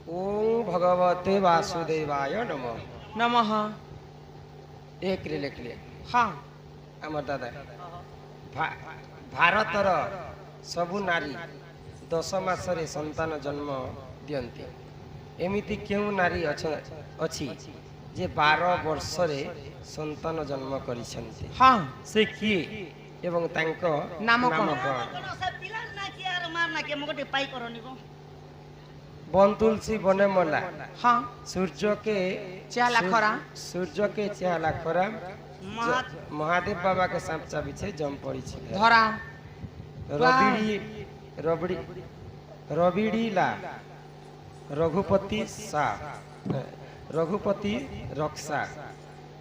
ओम भगवते वासुदेवाय नमः। नमः। एक रे लिख ले। हाँ आमर दादा भारतर सबु नारी 10 मासरे संतान जन्म दियंती। एमिति क्यों नारी अछि जे 12 वर्ष रे संतान जन्म करिसंती। हाँ से किए एवं तांको नाम नाम कौन? कौन? बन तुलसी बने मला। हाँ सूर्य के चेहला खरा। सूर्य के चेहला खरा। महादेव बाबा के सांप पीछे जम पड़ी धरा रबिड़ी रबड़ी रबिड़ी ला रघुपति सा रघुपति रक्षा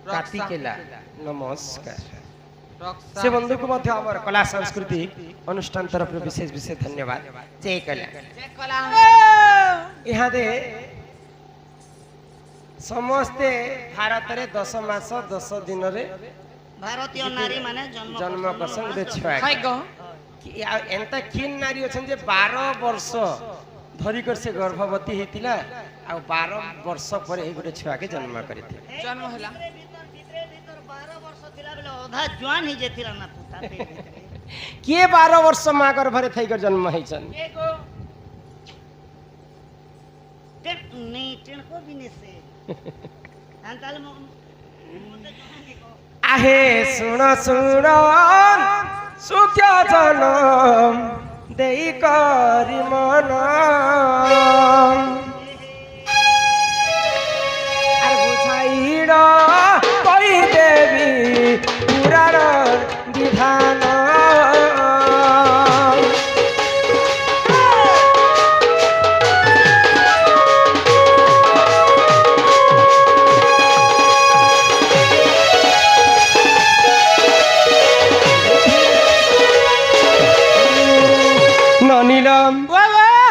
कार्तिकेला। नमस्कार से बंधु को मध्य आमर कला सांस्कृतिक अनुष्ठान तरफ विशेष विशेष धन्यवाद। जय कला यहाँ दे समस्ते भारत रे 10 मास 10 दिन रे भारतीय नारी माने जन्म करसन दे छुआ हाय गो एंता किन नारी अछन जे 12 वर्ष धरी कर से गर्भवती हेतिला आ 12 वर्ष पर ए गुटे छुआ के जन्म करथि। जन्म होला भीतर 12 वर्ष थिला बेले आधा जवान ही जेथिला ना पुता के 12 वर्ष मां गर्भ रे थई कर जन्म हैछन। एगो नहीं टेन को भी ने से अंताल मोते जहानी को आहे सुन सुन सुख्या जनम देई करी मन अरे बुझाइड़ कई देवी पुराण विधान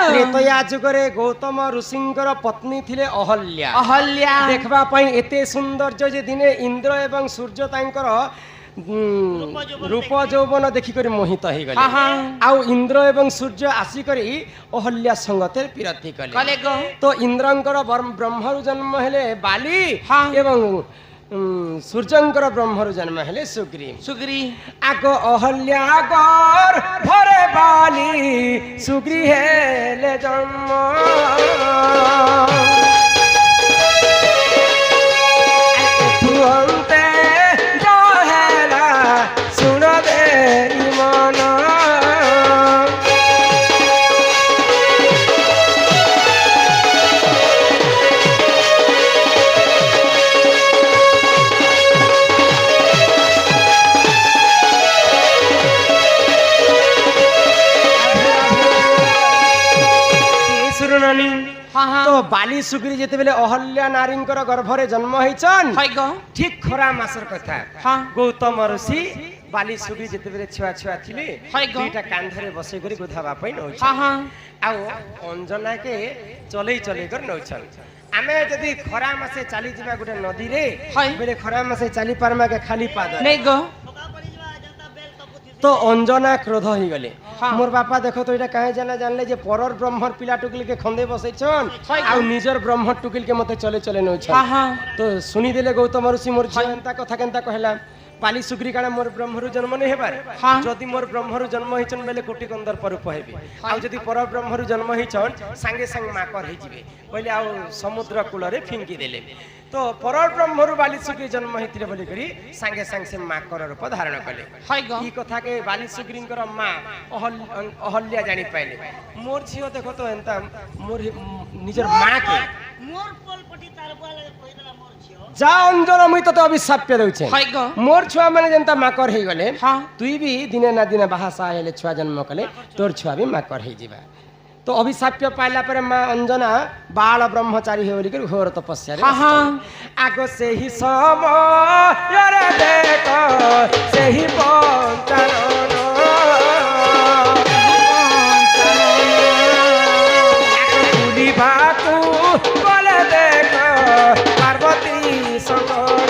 त्रेतया जुगरे गौतम ऋषिंकर पत्नी थिले अहल्या। अहल्या देखबा पई एते सौंदर्य जे दिने इंद्र एवं सूर्य तांकर रूप यौवन देखि करी मोहित हो गले। आउ इंद्र एवं सूर्य आसी करी अहल्या संगते पिरती कले। तो इंद्रंकर ब्रह्मरु जन्म हेले बाली एवं सूर्यंकर ब्रह्मरु जन्म हेले सुग्री। सुग्री आगो अहल्या गर भरे बाली सुग्री हेले जन्म तुअंते जहेला सुन दे मन तो बाली सुग्री जेते बेले अहल्या नारींकर गर्भरे जन्म हैछन ठीक खरा मासर कथा। गौतम ऋषि बाली सुग्री जेते बेले छुआ छुआ थिले दुईटा कांधरे बसै करी गुधाबा पई नौछ आ अंजना के चलै चलै कर नौछन। आमे जदी खरा मासे चाली जिबा गुटे नदी रे बेले खरा मासे चाली पारमा के खाली पाद नै गो तो अंजना क्रोध हो गले। मोर बापा देखो तो इटा काहे जानले जे परर ब्रह्मर पिला टुकिल के खंदे बसैछन आ निजर ब्रह्म टुकिल के मते चले चले नौछन। तो सुनी देले गौतम ऋषि मोर जीवनता कथा केनता कहला पाली सुग्री काना मोर ब्रह्मरु जन्म नै हेबार जदी मोर ब्रह्मरु जन्म हिचन बेले कोटि कंदर परूप हेबे आ जदी पर ब्रह्मरु जन्म हिचन संगे संग माकर हे जिवे पहिले आ समुद्र कूल रे फिंकी देले। तो पर ब्रह्मरु बाली सुग्री जन्म हितिले बोली करी संगे संग से माकर रूप धारण कले। ई कथा के बाली सुग्रींकर मां अहल्या जानि पाइले। मोर झियो देखो तो एंता मोर निजर मां के मोर पोलपटी तार बोले कहिदला मोर झियो जा अंजन मुई तो अभिशाप्य देउछे मोर छुआ माने जनता माकर हे गले तुई भी दिने ना दिने बाहासा हेले छुआ जन्म कले तोर छुआ भी माकर हे जिबा। तो अभिशाप्य पाइला पर मां अंजना बाल ब्रह्मचारी हे बोली घोर तपस्या रे आगो से ही समय रे देखो से ही पंचनन तुली भातु बोले देखो पार्वती संगण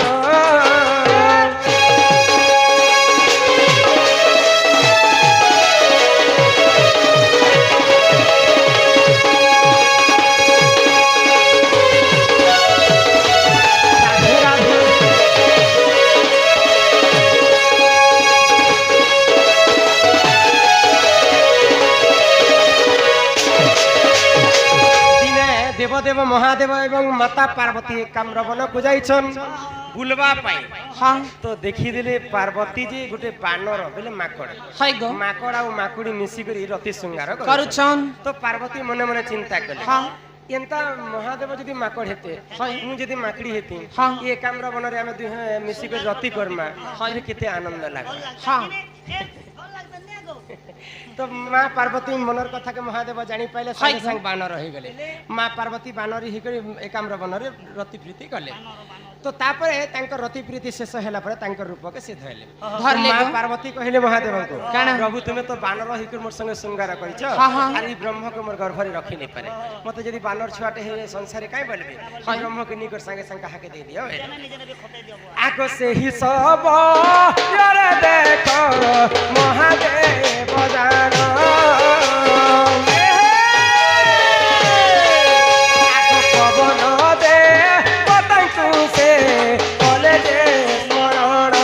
দেবদেব মহাদেব এবং মাতা পার্বতী কাম্রবনকু যাইছন বুলবা পাই হ্যাঁ তো দেখিদেলে পার্বতী যে গোটে বানর বেলে মাকড় হাই গো মাকড় আর মাকুড়ি মিশি করে রতি শৃঙ্গার କରୁଛନ୍ তো পার্বতী মনে মনে চিন্তা কলে হ্যাঁ এন্তা মহাদেব যদি মাকড় হেতে মু যদি মাকড়ি হেতি হ্যাঁ। এ কাম্র বନରେ আমি দুই মিশি করে রতি করমা হয় কেতে আনন্দ লাগে হ্যাঁ ଭଲ ଲାଗିବ ନେ ଗো তো মা পার্বতী মনের কথাকে মহাদেব জানি পাইলে সাଙ୍ଗে সাঙ্গ বানর হয়ে গেলে মা পার্বতী বানর হইকরি একাম্র বନରେ রতি প্রীতি কলে তো তারপরে তাঙ্ক রতি প্রীতি শেষ হেলা পরে তাঙ্ক রূপকে সে ধরলে ধরলে মা গো। পার্বতী কহিলে মহাদেবଙ୍କୁ কাণ? প্রভু তুমি তো বানর হইকরি মোর সঙ্গে শৃঙ্গার করিছ হ্যাঁ, হ্যাঁ। আর এই ব্রহ্মকে মোর গর্ভরে রখি নাই পারে মতে যদি বানর ছুয়াটে হয়ে সংসারে কাই বলবে হ্যাঁ। ব্রহ্মকে নিকট সঙ্গে সঙ্গে হাকে দিয়ে দিও ତମେ ନିଜେ ନିଜେ ଖଟେଇ ଦିଅ ବୁଆ। আগ সেই সব দেখ মহাদেব জান পবন দে পতাঙ্কু সে বলে যে স্মরণ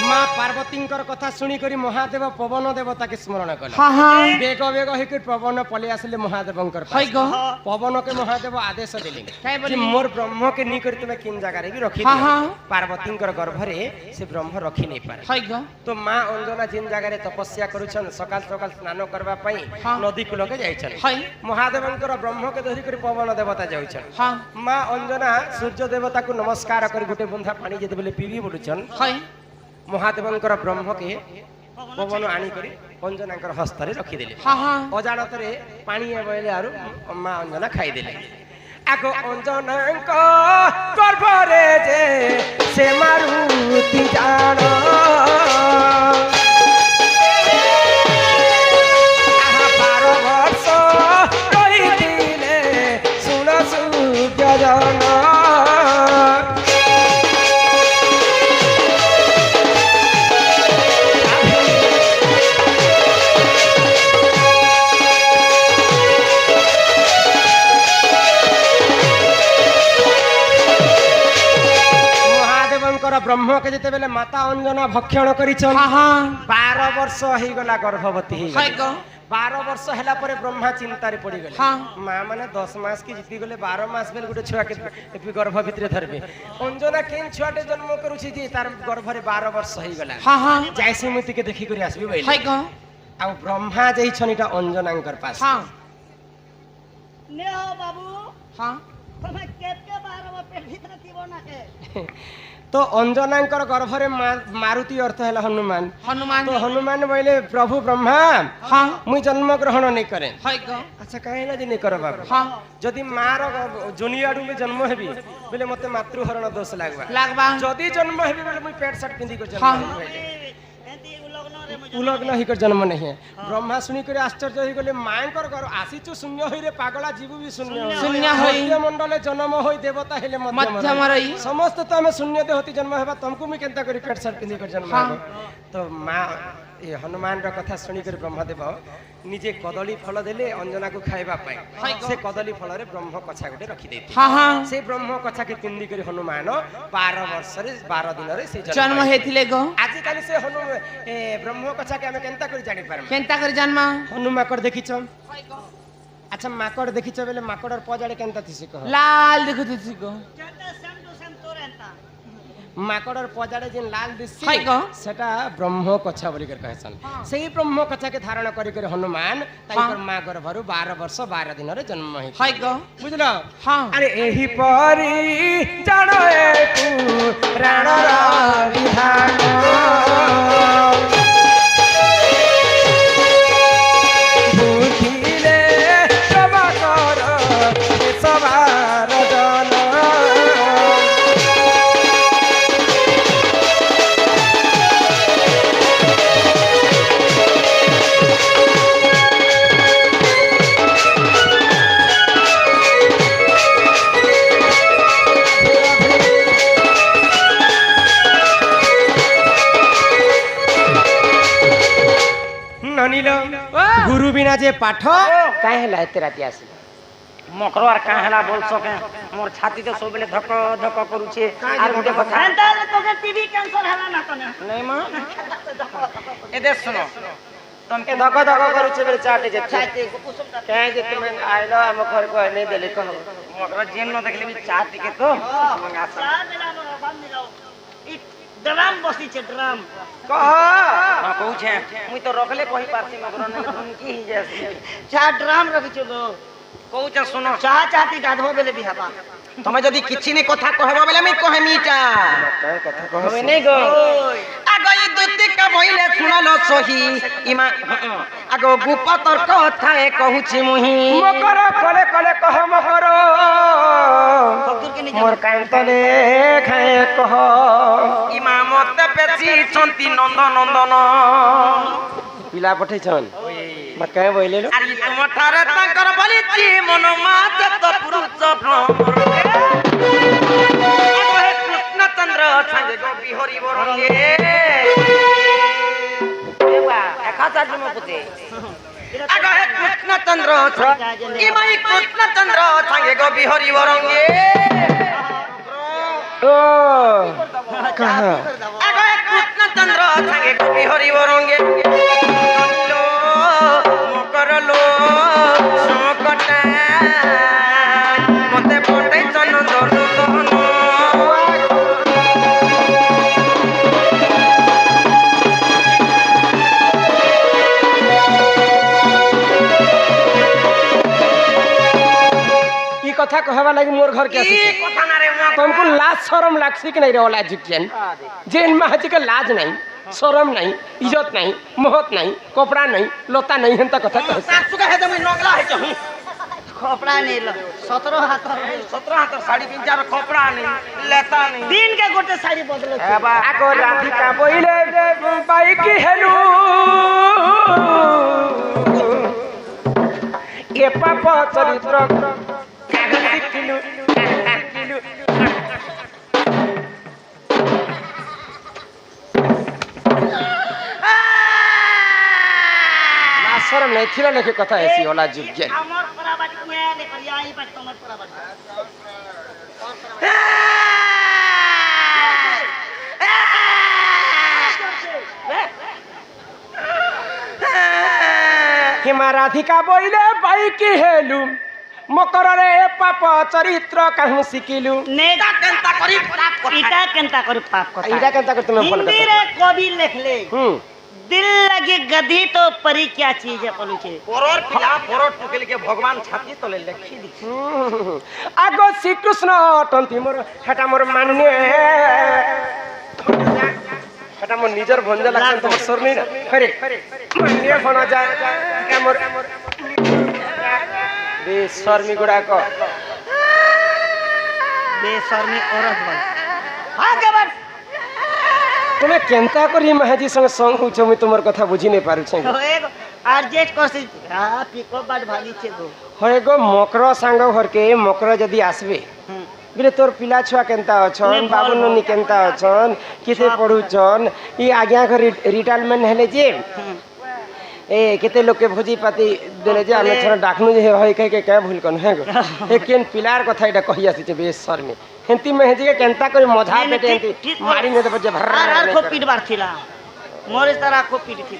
মা পার্বতীঙ্কর কথা শুনি করি মহাদেব পবন দেবতাকে স্মরণ কলে হ্যাঁ হ্যাঁ বেগ বেগ হইকি পবন পলে আসলে মহাদেবঙ্কর হাই গো পবনকে মহাদেব আদেশ দেলে কাই বলি? যে মোর ব্রহ্মকে নি করে তুমি কিন জায়গারে বি রখি হ্যাঁ, দিও। হ্যাঁ। পার্বতীঙ্কর গর্ভরে সে ব্রহ্ম রখি নাই পারে হাই গো তো মা অঞ্জনা জিন জায়গারে তপস্যা করুছন সকাল সকাল স্নান করবা পাই হ্যাঁ। নদী কূলকে যাইছন হাই মহাদেবঙ্কর ব্রহ্মকে ধরি করে পবন দেবতা যাইছন হ্যাঁ মা অঞ্জনা সূর্য দেবতাকে নমস্কার করে গোটে বুন্ধা পানি যেতেবেলে পিবি বলুছন হাই মহাদেবঙ্কর ব্রহ্মকে পবন আনি করে অঞ্জনাঙ্কর হস্ତରେ ରଖିଦେଲେ হ্যাঁ হ্যাঁ ଅଜାଣତରେ ପାଣି ବହିଲେ ଆରୁ ମା ଅଞ୍ଜନା ଖାଇଦେଲେ ଆଗ ଅଞ୍ଜନାଙ୍କ ଗର୍ଭରେ ଯେ ସେ ମାରୁତି ଜାଣ ଆହା 12 ବର୍ଷ ରହିଥିଲେ ଶୁଣ ସୂର୍ଯ୍ୟ ଜନ মহাদেবঙ্কর ব্রহ্মকে যেতেবেলে মাতা অঞ্জনা ভক্ষণ করিছন হ্যাঁ হ্যাঁ 12 ବର୍ଷ ହେଇଗଲା ଗର୍ଭବତୀ হাই ହେଇଗଲେ গো 12 ବର୍ଷ ହେଲା ପରେ ବ୍ରହ୍ମା ଚିନ୍ତାରେ ପଡିଗଲେ ହଁ। ମା ମାନେ 10 ମାସ କି ଜିତି ଗଲେ 12 ମାସ ବେଲେ ଗୋଟେ ଛୁଆ କେ ଗର୍ଭ ଭିତରେ ଧରବେ ଅଞ୍ଜନା କେନ୍ ଛୁଆଟେ ଜନ୍ମ କରୁଛି ଯେ ତାର ଗର୍ଭରେ 12 ବର୍ଷ ହେଇଗଲା হ্যাঁ হ্যাঁ ଯାଇସି ମୁଁ ଟିକେ ଦେଖି କରି ଆସିବି হাই ବୋଇଲେ গো ଆଉ ବ୍ରହ୍ମା ଯାଇଛନ୍ ଏଟା ଅଞ୍ଜନାଙ୍କର ପାସ হ্যাঁ ନେ ହୋ ବାବୁ হ্যাঁ ତମେ କେତେ ବାର ପେଟ ଭିତରେ ଥିବ ନା କେ তো অঞ্জনাঙ্কর গর্ভরে মারুতি অর্থ হল হনুমান হনুমান তো হনুমান বলে প্রভু ব্রহ্মা হ্যাঁ মুই জন্ম গ্রহণ নেই করে হাই গো আচ্ছা কাহে না যে নেই কর বাবু হ্যাঁ যদি মার জনি আড়ু মুই জন্ম হেবি বলে মতে মাতৃহরণ দোষ লাগবা লাগবা যদি জন্ম হেবি বলে মুই পেট শার্ট পিন্ধি করে জন্ম হ্যাঁ। হেবি বলে। ଏମିତି ଉଲଗ୍ନରେ ମୁଁ উলগ্ন হইকর জন্ম নেই ব্রহ্মা শুনি করে আশ্চর্য হয়ে গেলে মাঙ্কর ঘর আসিছু শূন্য হইরে পাগলা জীবু বি শূন্য শূন্য হই। মণ্ডলে জন্ম হই দেবতা হেলে মধ্যম রই। সমস্ত তো আমি শূন্য দেহতি জন্ম হেবা তমকু মুই কেনতা করি পেট শার্ট পিন্ধি করে জন্ম হ্যাঁ। হেব তো মা এই হনুমানর কথা শুনি করে ব্রহ্মদেব নিজে কদলী ফল দেলে অঞ্জনাকু খাইবা পাই হাই গো। সে কদলী ফলরে ব্রহ্ম কছা গোটে রখি দেইতে হ্যাঁ হ্যাঁ সেই ব্রহ্ম কছাকে পিন্ধি করে হনুমান 12 বর্ষরে 12 দিনরে সে জন্ম হেଥିଲେ গো আজিকালি সে ব্রহ্ম কছাকে আমি কেনতা করে জানি পারমা কেনতা করে জন্ম হনুমাকড় দেখিছ আচ্ছা মাকড় দেখিছ বেলে মাকড়র পজাড়ে কেনতা থিসি কহ লাল দেখুছি গো କେତେ ସେମ୍ ଟୁ ସେମ୍ ତୋର ଏନ୍ତା মাকড়র পজাড়ে যে লাল দিছি হাই গো। সেটা ব্রহ্ম কছা বলি করে কহছন সেই ব্রহ্ম কছাকে ধারণ করি করে হনুমান তাইকর মা গর্ভরু 12 বর্ষ 12 দিনরে জন্ম হই হাই গো বুঝল হ্যাঁ আরে এহি পরি জান একু প্রাণর বিধান বুঝিলে সবা কর সবার জন जे पाठ काहे हला एते राती आसी मकर आर का हला बोल सके मोर छाती तो सब बेले धक धक करूछे आर गुटे कथा अंतल तोके टीबी कैंसर हला ना तने नहीं मां ए दे सुनो तुम ए धक धक करूछे बेले चाटे जे छाती को कुसुम का काहे जे तुम आइलो हम घर को नहीं देले कहो मकर जेन न देखले भी चाट के तो मंगा सा चार बेला मोर बाम मिलाओ ई ड्राम बसी छे ड्राम कह हां कहू छे मुई तो रखले कहि पारसी मकर ने धुनकी ही जैसी चार ड्राम रखि छो गो कहू छे सुनो चाह चाहती गाधो बेले भी हवा তুমি যদি কিছি নে কথা কহবা বেলে আমি কহেমিটা काहे कथा कह হবে নাই গো আগো ই দুতিকা বইলে শুনালো সহি ইমা আগো গুপতর কথা এ কহুছি মুহি मकर कले कले कह मकर फकीर के नहीं मोर कांतले खाए कह ইমা মতে পেছি ছন্তি নন্দ নন্দন पिला पठै छन म काहे बोइले लो আরে তোমার ঠারে তাঙ্কর বলিছি মন মাতে তো পুরুষ ভ্রমর আগো হে কৃষ্ণ চন্দ্র সঙ্গে গো বিহরি বরঙ্গে দেবা একাটা জমা পুতে আগো হে কৃষ্ণ চন্দ্র ইমাই কৃষ্ণ চন্দ্র সঙ্গে গো বিহরি বরঙ্গে ओ कहा আগো হে কৃষ্ণ চন্দ্র সঙ্গে গো বিহরি বরঙ্গে লো মকরলো সংকটা মতে পটে চনন্দ নন্দন ई कथा कहवा लागि मोर घर के आसी ई কথা না রে মা तुमको लाज शरम लागसी कि नहीं रे ओला जुकियन जेन महाजी के लाज नहीं शरम नहीं इज्जत नहीं महत नहीं कपड़ा नहीं लता नहीं हंता कथा कह सासु का है मैं नगला है चाहूं कपड़ा नहीं लो 17 हाथ 17 हाथ साड़ी पिन चार कपड़ा नहीं लेता नहीं दिन के गोटे साड़ी बदलो एबा आको राधिका बोइले बाइक हेलू ये पाप चरित्र काहे सिखिलु लाज शरम नहीं थिला लेके कथा ऐसी होला जुकियन हमर पराबाटी में ले कर आई पर तमर पराबाटी हिमा राधिका बोइले बाइक हेलू मकर रे पाप चरित्र काहु सिकिलु नेता केंता करी पाप कथा इटा केंता करी पाप कथा इटा केंता कर तुमे बोल हिंदी रे कवि लिखले हम्म दिल लगी गधी तो परी क्या चीज है पलुचे পরর পিলা পরর টুকেল के भगवान छाती तले लिखी दी आगो श्री कृष्ण टंती मोर हेटा मोर मान्य हेटा मोर निजर भंजा लागसन तो सर नहीं ना अरे मान्य बना जाए क्या मोर बे शर्मी गुडा को बेशर्मी औरत बन हां गबर तुम्हें केंता करी महाजी संग संग होछ मैं तुमर कथा बुझी नहीं पारु छै एगो अर्जेट करसी हां पिको बाट भाली छे गो होय गो मकर सांग घर के मकर जदी आसबे बिले तोर पिला छुआ केंता अछन बाबू ननी केंता अछन किथे पढुछन ई आज्ञा घर रिटायरमेंट हेले जे ए केते लोग के भोजी पाती देले जे आमे थोड़ा डाकनु जे होय कह के क्या भूल कन है गो ए केन पिलार कथा इटा कहि आसी छे बेस सर में हेंती मेहजी के केंता करी मजा बेटे हेंती मारी ने तो बजे भर आर को पीट बार थिला मोर इस तरह को पीट थी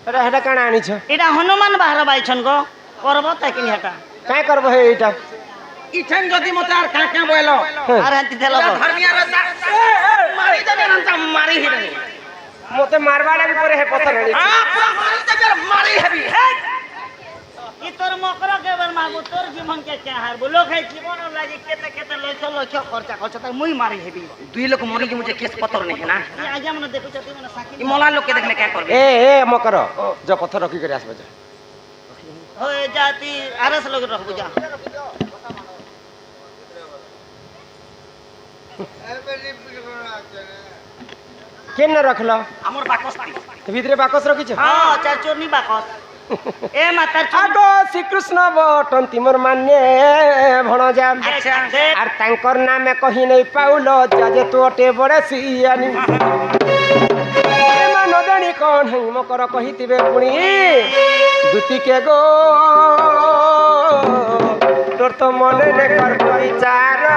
अरे हेटा काना आनी छ एटा हनुमान बाहर बाई छन गो करबो त कि हेटा काय करबो हे इटा इठन जदी मते आर का का बोलो आर हंती देलो धर्मिया रे मारी दे नंता मारी ही नहीं मोते मारवा लागी परे हे पत्थर हेडी हां पूरा मारी दे मारी हेबी ई तोर मकर के बर मारबो तोर जीवन के क्या हार बोलो है जीवन लागी केते केते लक्ष खर्चा खर्चा त मुई मारी हेबी दुई लोग मरी के मुझे केस पत्थर नहीं है ना ई आगे मन देखो छती मन साकी ई मोला लोग के देखले क्या करबे ए ए मकर जो पत्थर रखी करे आसबे जा होए जाती आरस लोग रहबो जा केन रखलो हमर बाकस्ती भीतरे बाकस रखी छ हां चार चोरनी बाकस ए माता आगो श्री कृष्ण बटन तिमर मान्य भण जा अच्छा आर तांकर नामे कहि नहीं पाउलो जाजे तोटे बड़े सियानी नहीं मकर कहिथिबे पुणी दुती के गो तोर तो मने ने कर विचार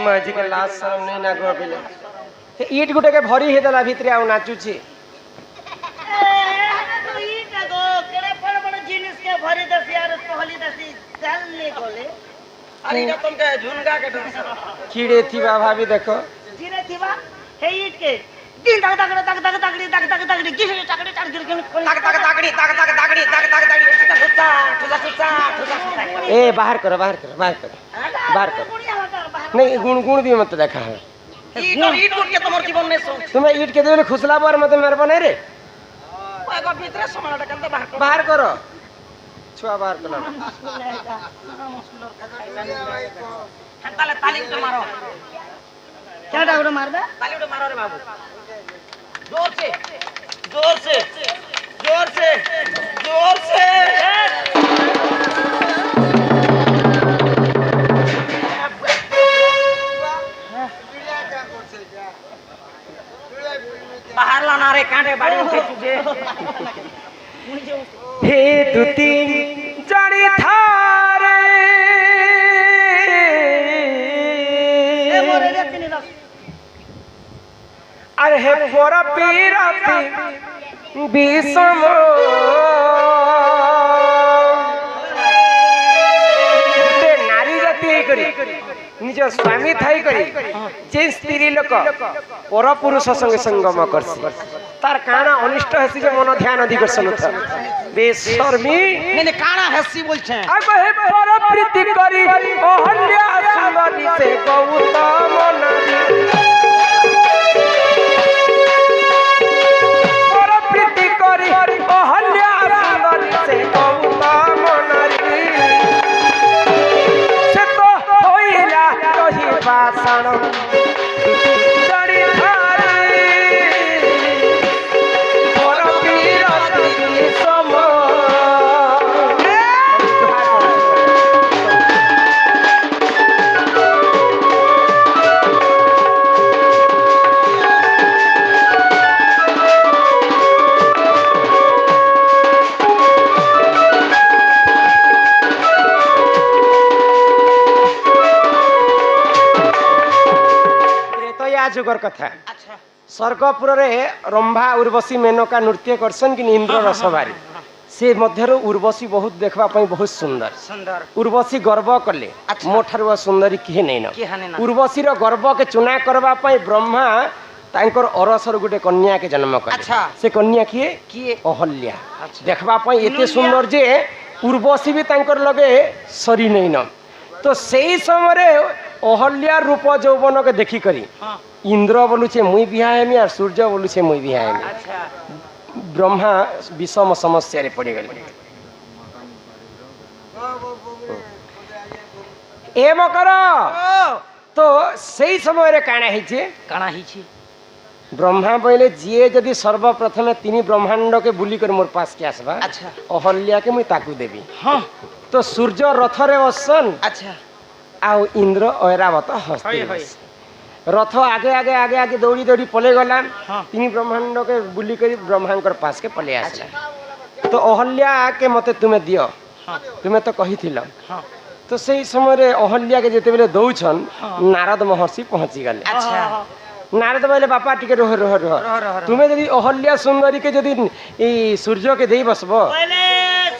माझी के लाश शरम नहीं ना गो बिले ईट गुटे के भरी हे दला भितरे आउ नाचुची भरी दसी यार पहली दसी चल ले गोले अरे ना तुम के झुनगा के ढंग कीड़े थी भाभी देखो जीरे थीवा हे ईट के दिन तक तक तक तक तक तक किस तकड़ी तक तक तक ताकड़ी तक तक ताकड़ी तक तक ताकड़ी ठुसा ए बाहर करो बाहर करो नहीं गुण गुण भी मत देखा है ईट उठ के तुम्हारे जीवन में सो तुम्हें ईट के देले खुसला पर मत मेरे बने रे एगो भीतर समाना कंद बाहर करो छुआ बाहर करो ताले ताली उठ मारो क्या डाउड मार दे ताली उठ मारो रे बाबू जोर से जोर से जोर से जोर से बाहर लाना रे कांटे बाड़ी उठे तुझे हे दुती जड़ी थारे ए मोरे रे तिनी रख अरे हे पोर पीराती विषम ते नारी जाति करी निज स्वामी थाई करी जे स्त्री लोक पर पुरुष संगे संगम करसी तार काना अनिष्ट हेसी जे मन ध्यान अधिकर्षण था बेशर्मी मैंने काना हंसी बोलछे अब हे पर प्रीति करी अहल्या सुंदरी से गौतम नारी पर प्रीति करी अहल्या सुंदरी से गौतम नारी से तो होइला कही भाषण जड़ी थारी पर पीरती सम जुगर कथा अच्छा स्वर्गपुर रे रंभा उर्वशी मेनका नृत्य करसन कि इंद्र रसवारी से मध्यरु उर्वशी बहुत देखबा पई बहुत सुंदर सुंदर उर्वशी गर्व कले अच्छा। मोठारु सुंदरी किहे नै न किहे नै न। उर्वशी रो गर्व के चुना करबा पई ब्रह्मा तांकर अरसर गुटे कन्या के जन्म करे अच्छा। से कन्या किए किए अहल्या अच्छा। देखबा पई एते सुंदर जे उर्वशी भी तांकर लगे सरी नै न तो सेही समय रे अहल्या रूप यौवन के देखी करी हां इंद्र बोलुछे मुई बिहा हेमी और सूर्य बोलुछे मुई बिहा हेमी अच्छा ब्रह्मा विषम समस्या रे पड़ी गले ए मकर तो सही समय रे काना हिचे काना ही छी ब्रह्मा बोले जिए जदि सर्वप्रथम तीन ब्रह्मांड के बुली कर मोर पास के आसबा अच्छा अहल्या के मुई ताकू देबी हां तो सूर्य रथ रे बसन अच्छा आउ इंद्र ऐरावत हस्ती होय रथ आगे आगे आगे आगे दौड़ी दौड़ी पले गला हाँ। तीन ब्रह्मांड के बुली कर ब्रह्मांकर पास के पले आसला तो अहल्या के मते तुम्हें दियो हां तुम्हें तो कही थिल हां तो सही समय रे अहल्या के जेते बेले दौछन नारद महर्षि पहुंची गले अच्छा नारद बोले बापा टिके रोह रोह रोह रह तुम्हें यदि अहल्या सुंदरी के यदि ई सूर्य के देई बसबो पहले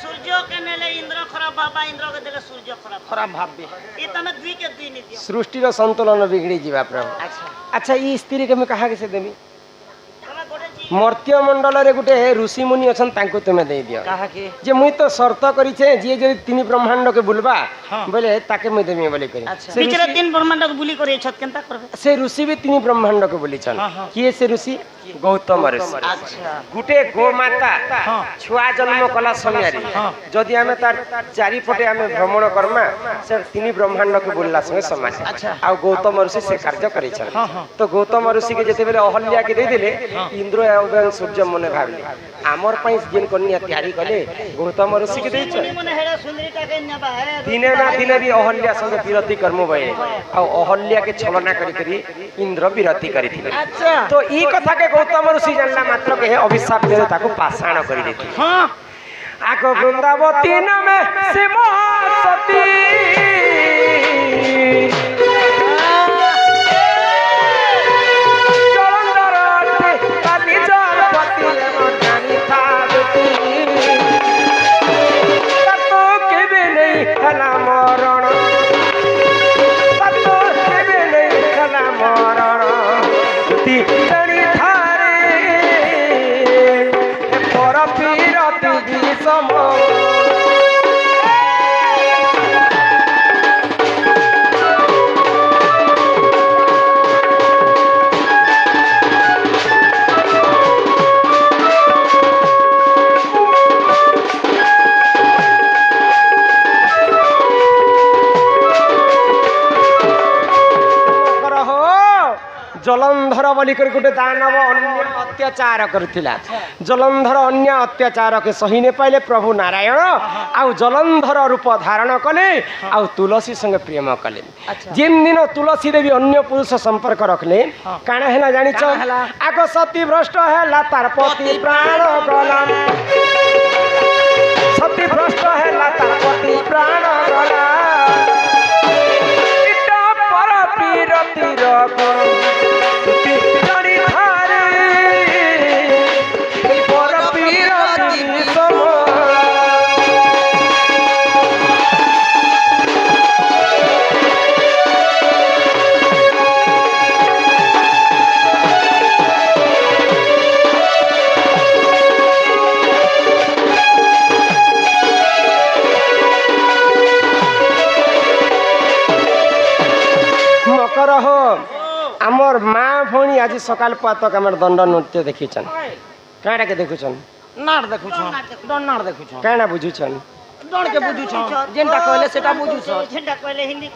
सूर्य के नेले इंद्र खराब बाबा इंद्र के देले सूर्य खराब खराब भाव्य ई तमे दुई के दुई नहीं दियो सृष्टि रो संतुलन बिगड़ी जीवा प्रभु अच्छा अच्छा ई स्त्री के मैं कहा के से देमी तमे गोटे जी मर्त्य मंडल रे गुटे ऋषि मुनि अछन तांको तुमे दे दियो कहा के जे मुई तो शर्त करी छे जे जे तीन ब्रह्मांड के बुलबा हाँ। बोले ताके मुई देमी बोले करी अच्छा बिचरे तीन ब्रह्मांड को बुली करे छत केनता करबे से ऋषि भी तीन ब्रह्मांड के बोली छन हाँ, हाँ। किए से ऋषि गौतम ऋषि अच्छा गुटे गो माता हाँ। छुआ जन्म कला समय रे हाँ। जदि हमें तार चारि पटे हमें भ्रमण करमा से तीन ब्रह्मांड के बुलला संगे समान अच्छा। आ गौतम ऋषि से कार्य करै छन हाँ, हाँ। तो गौतम ऋषि के जेते बेले अहल्या के दे दिले इंद्र एवं सूर्य मने भाबले हमर पई जिन कन्या तैयारी कले गौतम ऋषि के दे छन मुनि मने हेड़ा सुंदरीटा के नेबा है दिने ना दिने भी अहल्या संगे विरति कर्म भए आ अहल्या के छलना करी करी इंद्र विरति करिथिले अच्छा तो ई कथा के गौतम ऋषि जानला मात्र के अभिशाप दे ताको पाषाण करी देथि हां आको वृंदावती नामे सिमो सती जलंधरते काली जलपति मनानी थादती ततो केबे नहीं हला मरण ततो केबे नहीं हला मरण ती जणी थारे पर पीरति विषम जलंधर बोलिकर गोटे दानव अन्य अत्याचार करथिला जलंधर अन्य अत्याचार के सही ने पाइले प्रभु नारायण आउ जलंधर रूप धारण कले आउ तुलसी संग प्रेम कले जिन दिन तुलसी देवी अन्य पुरुष संपर्क रखले काना हैला जानि छ आको सती भ्रष्ट हैला तार पति प्राण गला सती भ्रष्ट हैला तार पति प्राण गला इटा पर पीरति रग जड़ी थारे पर पीरति विषम मकर हो आमर माँ भौणी आज सकाल पातक आमर दंड नृत्य देखिछन काड़ा के देखुछन नाट देखु छ डन नाट देखु छ काना बुझुछन डन के बुझु छ जेंटा कहले सेटा बुझु छ झंडा कहले हिंदी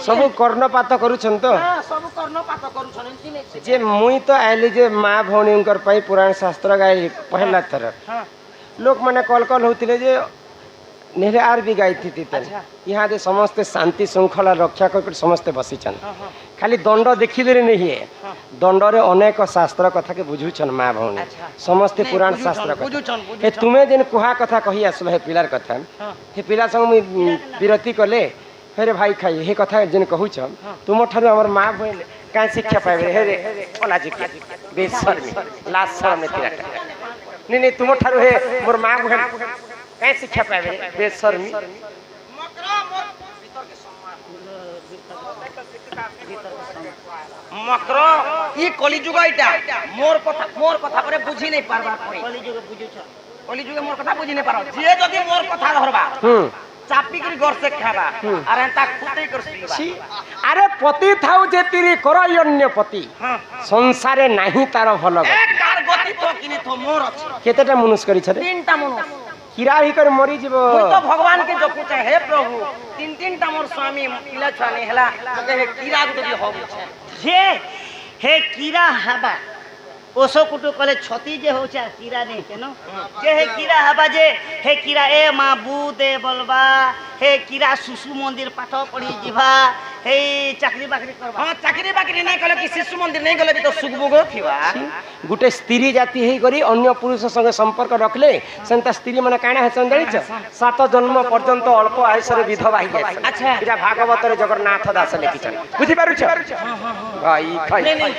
सब कर्णपात करूछन तो हां सब कर्णपात करू छन तिने जे मुई तो आइली जे माँ भौणी उनकर पई पुराण शास्त्र गाई पहला थर हां लोक माने कल कल होतिले जे नेहरे आर भी गाई थी यहाँ दे समस्ते शांति श्रृंखला रक्षा कर समस्ते बसीचन खाली दंड देखिले नहीं है दंड रे अनेक शास्त्र कथा के बुझुछन माँ भौणी समस्ते पुराण शास्त्र कथा हे तुमे जेन कुहा कथा कही आसलो हे पिलार कथा हे पिला संग मुई विरति कले हे रे भाई खाई हे कथा जेन कहूछ तुम ठारू हमर माँ भौणी का शिक्षा पाइबे हे रे ओला जी बेशर्मी लाज शरम ने तिराटा नहीं तुम ठारू हे मोर माँ भौणी का शिक्षा पाइबे बेशर्मी मकर ई कलिजुग इटा मोर कथा परे बुझी नहीं पारबा कोई कलिजुग बुझु छ कलिजुग मोर कथा बुझी नहीं पारो जे जदी मोर कथा धरबा चापी करी घर से खाबा अरे ता खुटे कर सीबा अरे पति थाउ जे तिरी करय अन्य पति संसारे नाही तार भल एक कार गति तो किनी तो मोर अछि केतेटा मनुष्य करी छरे तीनटा मनुष्य किरा ही कर मरी जीव मुई तो भगवान के जपु चाहे हे प्रभु तीन टा मोर स्वामी पिला छानी हला मके हे कीड़ा गुडी होबु छे जे हे कीड़ा हबा ओसो कुटु कले छती जे होचा कीड़ा नहीं केनो जे हे कीड़ा हबा जे हे कीड़ा ए मां बू दे बोलबा हे कीड़ा सुसु मंदिर पाठ पढ़ी जीवा हे चाकरी बाकरी करबा हां चाकरी बाकरी नहीं कले कि शिशु मंदिर नहीं गले भी तो सुगबुगो थिवा गुटे स्त्री जाति हे करी अन्य पुरुष संगे संपर्क रखले सेंता स्त्री माने काना हसन जानि छ 7 जन्म पर्यंत अल्प आयुषरे विधवा ही जाय अच्छा इरा भागवत रे जगन्नाथ दास लिखिछन बुझि पारु छ भाई खाई नहीं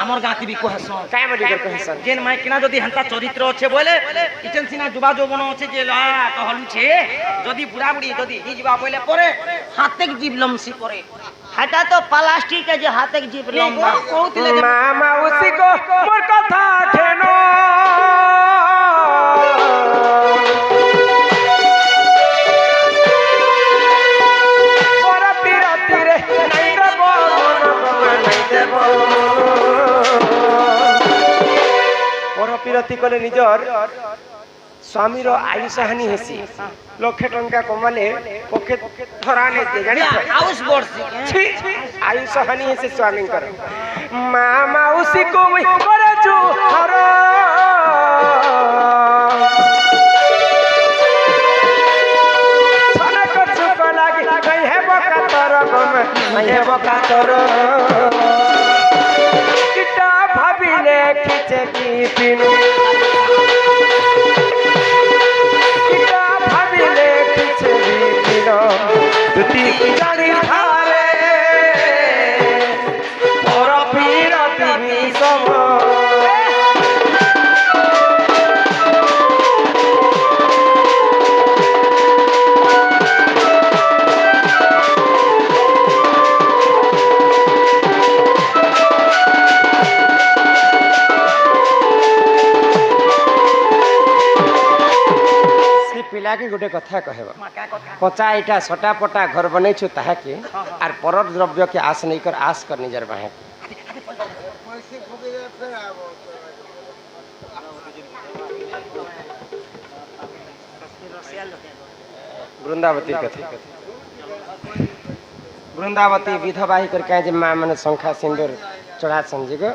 हमर गाती भी कहसन काय बडी कर कहसन जेन माय किना जदी हंता चरित्र छे बोले इचन सिना जुबा जौवन छे जे ला कहलु छे जदी बुढ़ा बुढ़ी जदी ही जीवा बोले परे हातेक जीवलम सी करे हटा तो प्लास्टिक के जो हाथ जीप लंबा मामा उसी को मोर कथा खेनो ବିରତି କଲେ ନିଜର ସ୍ୱାମୀର ଆୟୁଷ ହାନି ହେସି ଲକ୍ଷେ ଟଙ୍କା କମାଲେ ପକ୍ଷେ ଧରା ନେଇ ଜାଣି ଆଉସ୍ ବର୍ଷି ଆୟୁଷ ହାନି ହେସି ସ୍ୱାମୀଙ୍କର ମା ମାଉସୀକୁ କରଛୁ ହର ହେବ କାତର କିଟା ଭାବିଲେ ଖିଚେ କି ପିନୁ କିଟା ଭାବିଲେ ଖିଚେ କି ପିନୁ ତୁତି ଜାଣି ଧାରେ ପର ପିରତି ବିଷମ ପିଲାକେ ଗୋଟେ କଥା କହିବ ପଚା ଏଇଟା ସଟା ପଟା ଘର ବନେଇଛୁ ତାହାକେ ଆର୍ ପରର ଦ୍ରବ୍ୟକେ ଆଶ ନେଇ କର ଆଶ କର ନିଜର ବାহে ବୃନ୍ଦାବତୀ କଥା ବୃନ୍ଦାବତୀ ବିଧବା ହେଇକରି କାହିଁ ଯେ ମା ମାନେ ଶଙ୍ଖା ସିନ୍ଦୁର ଚढ़ा समझिको